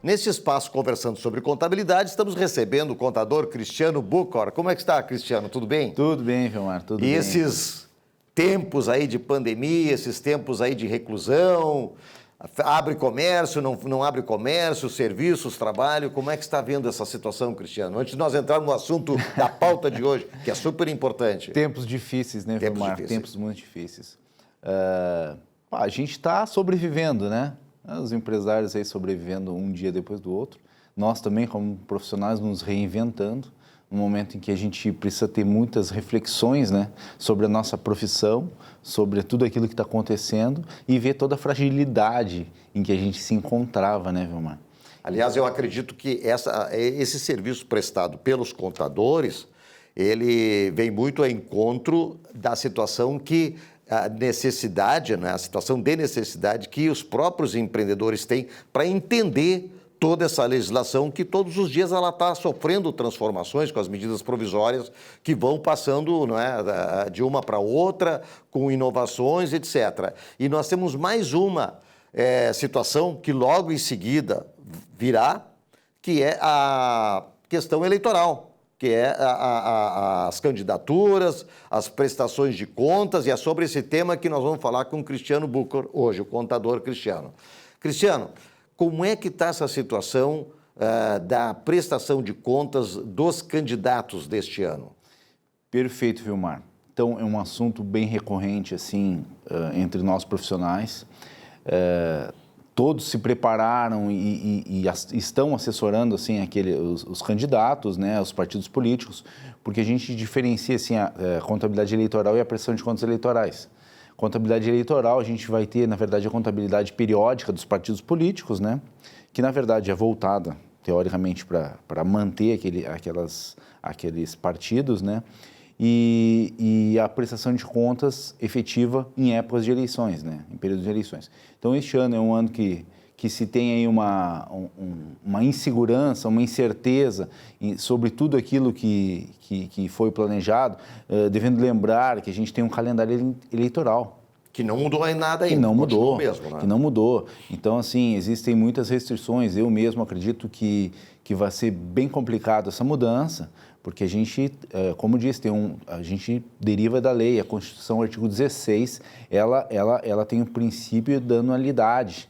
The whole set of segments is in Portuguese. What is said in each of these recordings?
Neste espaço, conversando sobre contabilidade, estamos recebendo o contador Cristiano Bucor. Como é que está, Cristiano? Tudo bem? Tudo bem, Vilmar, tudo bem. E esses tempos aí de pandemia, esses tempos aí de reclusão, abre comércio, não abre comércio, serviços, trabalho, como é que está vendo essa situação, Cristiano? Antes de nós entrarmos no assunto da pauta de hoje, que é super importante. Tempos difíceis, né, Vilmar? Tempos muito difíceis. A gente está sobrevivendo, né? Os empresários aí sobrevivendo um dia depois do outro. Nós também, como profissionais, nos reinventando. No momento em que a gente precisa ter muitas reflexões, né, sobre a nossa profissão, sobre tudo aquilo que está acontecendo e ver toda a fragilidade em que a gente se encontrava, né, Vilmar? Aliás, eu acredito que esse serviço prestado pelos contadores, ele vem muito ao encontro da situação que a necessidade, né, a situação de necessidade que os próprios empreendedores têm para entender toda essa legislação que todos os dias ela está sofrendo transformações com as medidas provisórias que vão passando, não é, de uma para outra, com inovações, etc. E nós temos mais uma situação que logo em seguida virá, que é a questão eleitoral, que é as candidaturas, as prestações de contas, e é sobre esse tema que nós vamos falar com o Cristiano Bucor hoje, o contador Cristiano. Cristiano, como é que está essa situação da prestação de contas dos candidatos deste ano? Perfeito, Vilmar. Então, é um assunto bem recorrente, assim, entre nós profissionais. Todos se prepararam e estão assessorando, assim, os candidatos, né, os partidos políticos, porque a gente diferencia, assim, a contabilidade eleitoral e a prestação de contas eleitorais. Contabilidade eleitoral, a gente vai ter, na verdade, a contabilidade periódica dos partidos políticos, né? Que, na verdade, é voltada, teoricamente, para manter aqueles partidos, né? E a prestação de contas efetiva em épocas de eleições, né? Em períodos de eleições. Então, este ano é um ano que se tem aí uma insegurança, uma incerteza sobre tudo aquilo que foi planejado, devendo lembrar que a gente tem um calendário eleitoral. Que não mudou em nada ainda. Que não mudou, mesmo, né? Que não mudou. Então, assim, existem muitas restrições. Eu mesmo acredito que vai ser bem complicado essa mudança, porque a gente, como disse, a gente deriva da lei. A Constituição, artigo 16, ela tem o princípio da anualidade.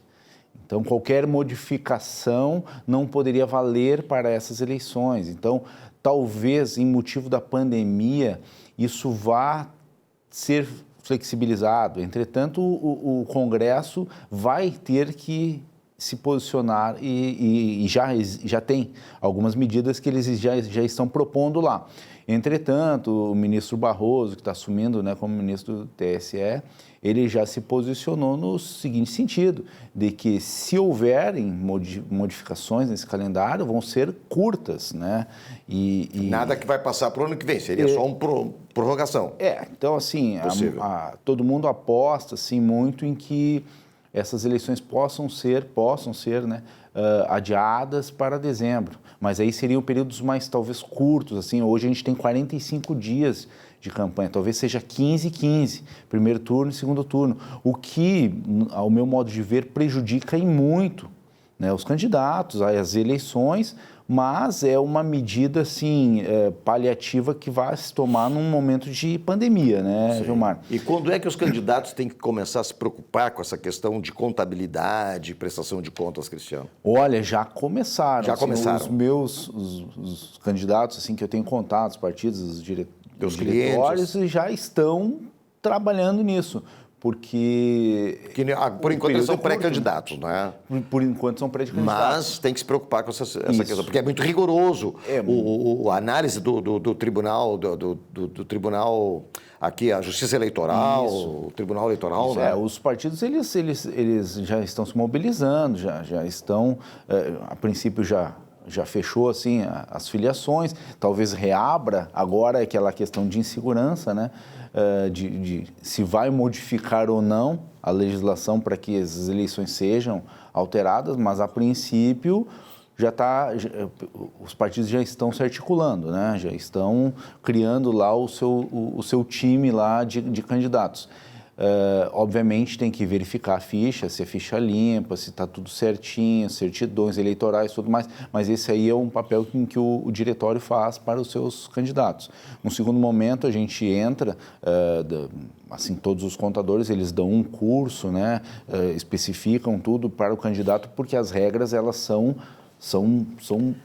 Então, qualquer modificação não poderia valer para essas eleições. Então, talvez, em motivo da pandemia, isso vá ser flexibilizado. Entretanto, o Congresso vai ter que se posicionar e já tem algumas medidas que eles já estão propondo lá. Entretanto, o ministro Barroso, que está assumindo, né, como ministro do TSE, ele já se posicionou no seguinte sentido, de que se houverem modificações nesse calendário, vão ser curtas, né? Nada que vai passar para o ano que vem, seria só uma prorrogação. Então, assim, todo mundo aposta, assim, muito em que essas eleições possam ser, né, adiadas para dezembro. Mas aí seriam períodos mais, talvez, curtos, assim. Hoje a gente tem 45 dias de campanha, talvez seja 15, primeiro turno e segundo turno, o que, ao meu modo de ver, prejudica em muito, né, os candidatos, as eleições, mas é uma medida, assim, paliativa que vai se tomar num momento de pandemia, né, Vilmar? E quando é que os candidatos têm que começar a se preocupar com essa questão de contabilidade e prestação de contas, Cristiano? Olha, já começaram. Já começaram. Os candidatos, assim, que eu tenho contato, os partidos, os diretores, já estão trabalhando nisso. Porque por enquanto eles são pré-candidatos, não é? Por enquanto são pré-candidatos. Mas tem que se preocupar com essa questão, porque é muito rigoroso. A análise do tribunal, do tribunal aqui, a Justiça Eleitoral, o Tribunal Eleitoral, né? Os partidos, eles já estão se mobilizando, já estão, a princípio já fechou, assim, as filiações, talvez reabra agora aquela questão de insegurança, né? De se vai modificar ou não a legislação para que as eleições sejam alteradas, mas a princípio os partidos já estão se articulando, né? Já estão criando lá o seu time lá de candidatos. Obviamente tem que verificar a ficha, se a ficha limpa, se está tudo certinho, certidões eleitorais e tudo mais, mas esse aí é um papel que o diretório faz para os seus candidatos. No segundo momento, a gente entra, assim, todos os contadores, eles dão um curso, né, especificam tudo para o candidato, porque as regras, elas são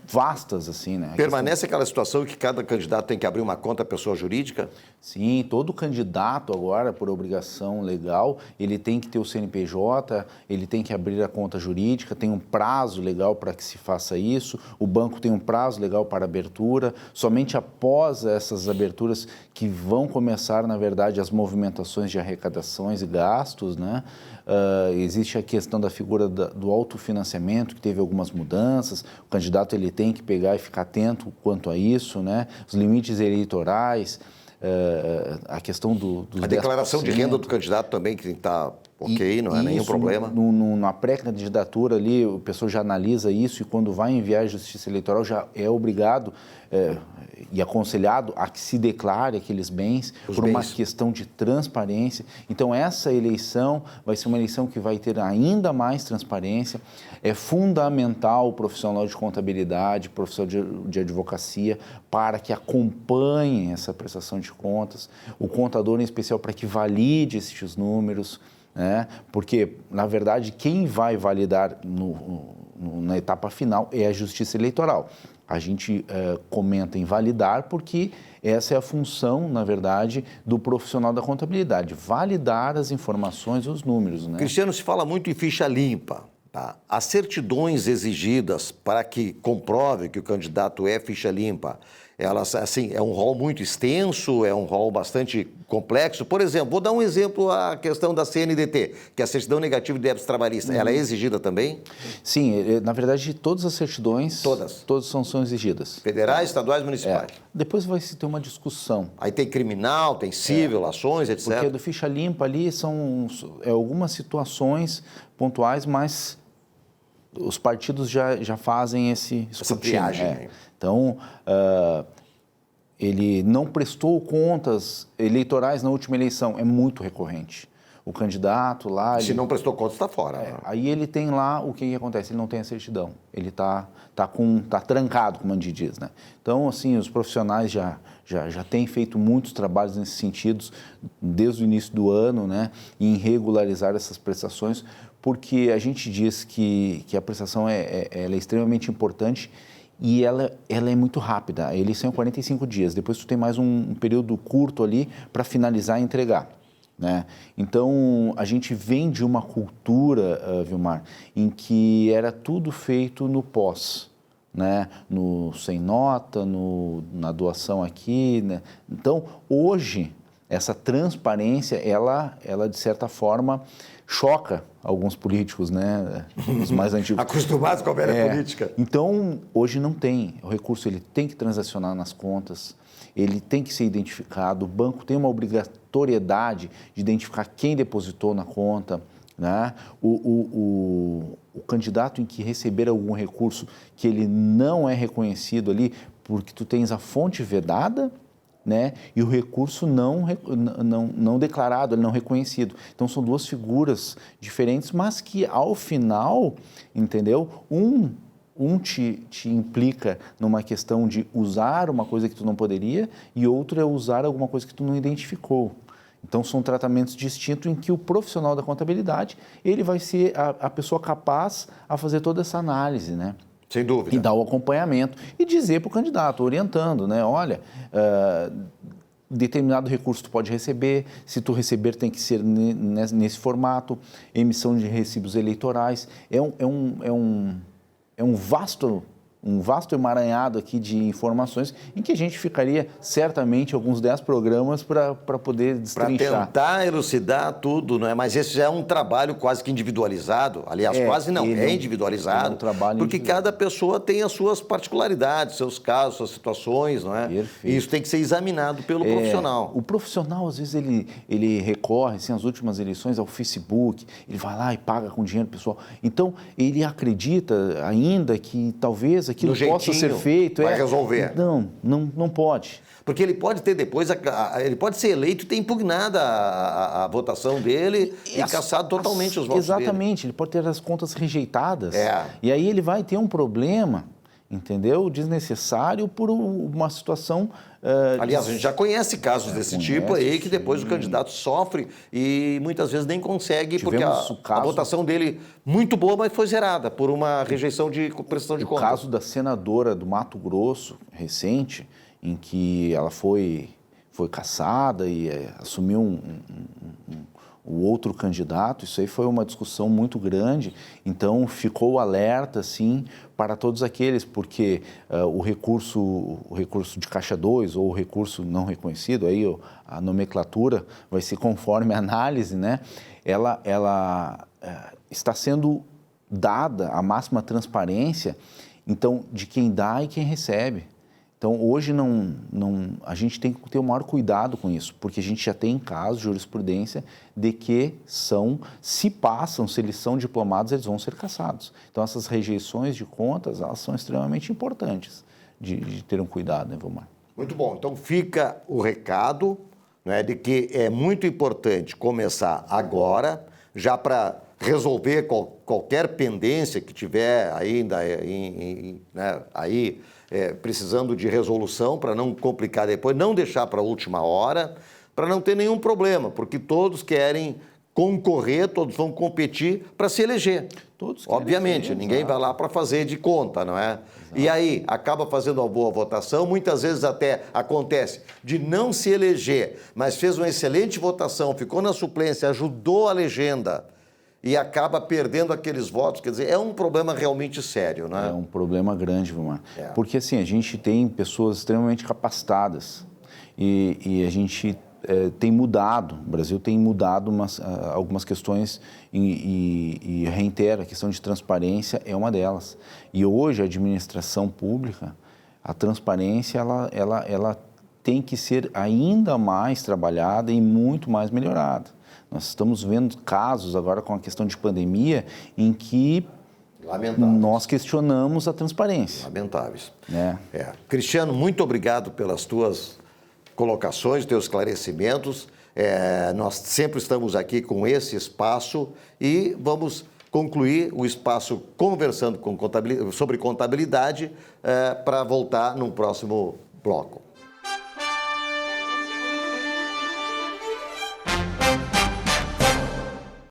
vastas, assim, né? Permanece aquela situação que cada candidato tem que abrir uma conta pessoa jurídica? Sim, todo candidato agora, por obrigação legal, ele tem que ter o CNPJ, ele tem que abrir a conta jurídica, tem um prazo legal para que se faça isso, o banco tem um prazo legal para abertura, somente após essas aberturas que vão começar, na verdade, as movimentações de arrecadações e gastos, né? Existe a questão da figura do autofinanciamento, que teve algumas mudanças, o candidato ele tem que pegar e ficar atento quanto a isso, né? Os limites eleitorais, a questão dos 10%. A declaração de renda do candidato também, que tem que estar ok, não é nenhum problema. Na pré-candidatura ali, o pessoal já analisa isso e quando vai enviar a Justiça Eleitoral já é obrigado e aconselhado a que se declare aqueles bens uma questão de transparência. Então, essa eleição vai ser uma eleição que vai ter ainda mais transparência. É fundamental o profissional de contabilidade, profissional de advocacia, para que acompanhem essa prestação de contas, o contador em especial para que valide esses números, né? Porque, na verdade, quem vai validar na etapa final é a Justiça Eleitoral. A gente comenta em validar porque essa é a função, na verdade, do profissional da contabilidade, validar as informações e os números, né? Cristiano, se fala muito em ficha limpa, tá? As certidões exigidas para que comprove que o candidato é ficha limpa, elas, assim, é um rol muito extenso, é um rol bastante complexo. Por exemplo, vou dar um exemplo, a questão da CNDT, que é a certidão negativa de débitos trabalhistas. Ela é exigida também? Sim, na verdade, todas as certidões... Todas são exigidas. Federais, estaduais, municipais? Depois vai se ter uma discussão. Aí tem criminal, tem civil, ações, etc. Porque do ficha limpa ali são algumas situações pontuais, mas os partidos já fazem essa triagem. Então, ele não prestou contas eleitorais na última eleição, é muito recorrente. O candidato lá... Se não prestou contas, está fora. Aí ele tem lá, o que acontece? Ele não tem a certidão, ele está trancado, como a gente diz, né? Então, assim, os profissionais já têm feito muitos trabalhos nesses sentidos desde o início do ano, né? Em regularizar essas prestações, porque a gente diz que a prestação ela é extremamente importante e ela é muito rápida. A eleição é 45 dias, depois tu tem mais um período curto ali para finalizar e entregar, né? Então, a gente vem de uma cultura, Vilmar, em que era tudo feito no pós, né? No sem nota, na doação aqui, né? Então, hoje, essa transparência, ela de certa forma, choca alguns políticos, né? Os mais antigos. Acostumados com a velha política. Então, hoje não tem. O recurso ele tem que transacionar nas contas, ele tem que ser identificado, o banco tem uma obrigatoriedade de identificar quem depositou na conta, né? O candidato em que receber algum recurso que ele não é reconhecido ali, porque tu tens a fonte vedada, né? E o recurso não declarado, não reconhecido. Então, são duas figuras diferentes, mas que, ao final, entendeu? Um te implica numa questão de usar uma coisa que tu não poderia e outro é usar alguma coisa que tu não identificou. Então, são tratamentos distintos em que o profissional da contabilidade, ele vai ser a pessoa capaz a fazer toda essa análise, né? Sem dúvida. E dar o acompanhamento e dizer para o candidato, orientando, né? Olha, determinado recurso tu pode receber, se tu receber tem que ser nesse formato, emissão de recibos eleitorais. É um vasto emaranhado aqui de informações em que a gente ficaria certamente alguns 10 programas para poder destrinchar. Para tentar elucidar tudo, não é? Mas esse já é um trabalho quase que individualizado. Aliás, quase não, é individualizado. Porque cada pessoa tem as suas particularidades, seus casos, suas situações, não é? Perfeito. E isso tem que ser examinado pelo profissional. O profissional, às vezes, ele recorre, assim, às últimas eleições, ao Facebook, ele vai lá e paga com dinheiro pessoal. Então, ele acredita ainda que talvez aquilo No possa ser jeitinho, feito. vai resolver. Não pode. Porque ele pode ter depois, ele pode ser eleito e ter impugnada a votação dele e cassado totalmente os votos Exatamente, dele. ele pode ter as contas rejeitadas. É. E aí ele vai ter um problema, entendeu? Desnecessário por uma situação... Aliás, a gente já conhece casos desse tipo aí, que depois o candidato sofre e muitas vezes nem consegue, porque a votação dele muito boa, mas foi zerada por uma rejeição de prestação de contas. O caso da senadora do Mato Grosso, recente, em que ela foi cassada e assumiu o outro candidato, isso aí foi uma discussão muito grande, então ficou alerta, assim, para todos aqueles, porque o recurso de caixa 2 ou o recurso não reconhecido, aí a nomenclatura vai ser conforme a análise, né? Ela está sendo dada a máxima transparência, então, de quem dá e quem recebe. Então, hoje a gente tem que ter o maior cuidado com isso, porque a gente já tem casos de jurisprudência de que se eles são diplomados, eles vão ser cassados. Então, essas rejeições de contas, elas são extremamente importantes de ter um cuidado, né, Vilmar? Muito bom. Então, fica o recado, né, de que é muito importante começar agora, já para resolver qualquer pendência que tiver ainda precisando de resolução, para não complicar depois, não deixar para a última hora, para não ter nenhum problema, porque todos querem concorrer, todos vão competir para se eleger. Todos obviamente, ninguém vai lá para fazer de conta, não é? Exato. E aí, acaba fazendo uma boa votação, muitas vezes até acontece de não se eleger, mas fez uma excelente votação, ficou na suplência, ajudou a legenda, e acaba perdendo aqueles votos, quer dizer, é um problema realmente sério, né? É um problema grande, Vilmar. Porque, assim, a gente tem pessoas extremamente capacitadas e a gente tem mudado, o Brasil tem mudado algumas questões e reitero, a questão de transparência é uma delas. E hoje a administração pública, a transparência, ela tem que ser ainda mais trabalhada e muito mais melhorada. Nós estamos vendo casos agora com a questão de pandemia em que nós questionamos a transparência. Lamentáveis. Cristiano, muito obrigado pelas tuas colocações, teus esclarecimentos. Nós sempre estamos aqui com esse espaço e vamos concluir o espaço conversando sobre contabilidade para voltar no próximo bloco.